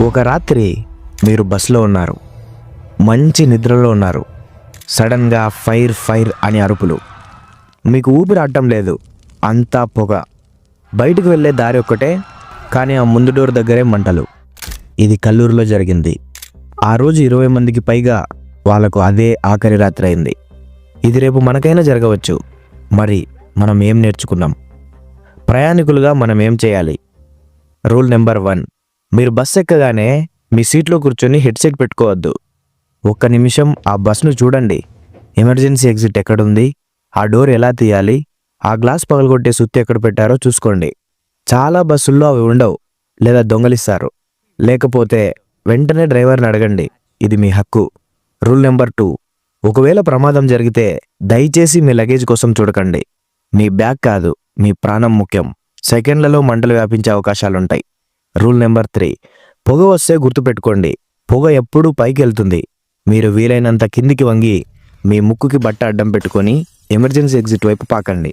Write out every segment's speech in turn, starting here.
ఒక రాత్రి మీరు బస్సులో ఉన్నారు, మంచి నిద్రలో ఉన్నారు. సడన్గా ఫైర్ ఫైర్ అని అరుపులు. మీకు ఊపిరి ఆడటం లేదు, అంతా పొగ. బయటకు వెళ్ళే దారి ఒక్కటే, కానీ ఆ ముందు డోర్ దగ్గరే మంటలు. ఇది కల్లూరులో జరిగింది. ఆ రోజు 20 మందికి పైగా వాళ్ళకు అదే ఆఖరి రాత్రి అయింది. ఇది రేపు మనకైనా జరగవచ్చు. మరి మనం ఏం నేర్చుకున్నాం? ప్రయాణికులుగా మనం ఏం చేయాలి? రూల్ నెంబర్ 1, మీరు బస్ ఎక్కగానే మీ సీట్లో కూర్చొని హెడ్సెట్ పెట్టుకోవద్దు. ఒక్క నిమిషం ఆ బస్ను చూడండి. ఎమర్జెన్సీ ఎగ్జిట్ ఎక్కడుంది, ఆ డోర్ ఎలా తీయాలి, ఆ గ్లాస్ పగలగొట్టే సుత్తి ఎక్కడ పెట్టారో చూసుకోండి. చాలా బస్సుల్లో అవి ఉండవు, లేదా దొంగలిస్తారు. లేకపోతే వెంటనే డ్రైవర్ని అడగండి, ఇది మీ హక్కు. రూల్ నెంబర్ 2, ఒకవేళ ప్రమాదం జరిగితే దయచేసి మీ లగేజ్ కోసం చూడకండి. మీ బ్యాగ్ కాదు, మీ ప్రాణం ముఖ్యం. సెకండ్లలో మంటలు వ్యాపించే అవకాశాలుంటాయి. రూల్ నెంబర్ 3, పొగ వస్తే గుర్తుపెట్టుకోండి, పొగ ఎప్పుడూ పైకి వెళ్తుంది. మీరు వీలైనంత కిందికి వంగి మీ ముక్కుకి బట్ట అడ్డం పెట్టుకొని ఎమర్జెన్సీ ఎగ్జిట్ వైపు పాకండి.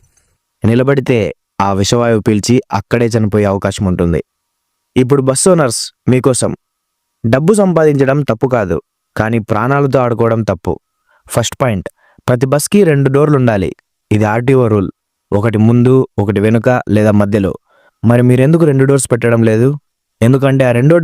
నిలబడితే ఆ విషవాయువు పీల్చి అక్కడే చనిపోయే అవకాశం ఉంటుంది. ఇప్పుడు బస్ ఓనర్స్ మీకోసం, డబ్బు సంపాదించడం తప్పు కాదు, కానీ ప్రాణాలతో ఆడుకోవడం తప్పు. ఫస్ట్ పాయింట్, ప్రతి బస్కి 2 డోర్లు ఉండాలి. ఇది ఆర్టీఓ రూల్. ఒకటి ముందు, ఒకటి వెనుక లేదా మధ్యలో. మరి మీరెందుకు 2 డోర్స్ పెట్టడం లేదు? ఎందుకంటే ఆ రెండో డోర్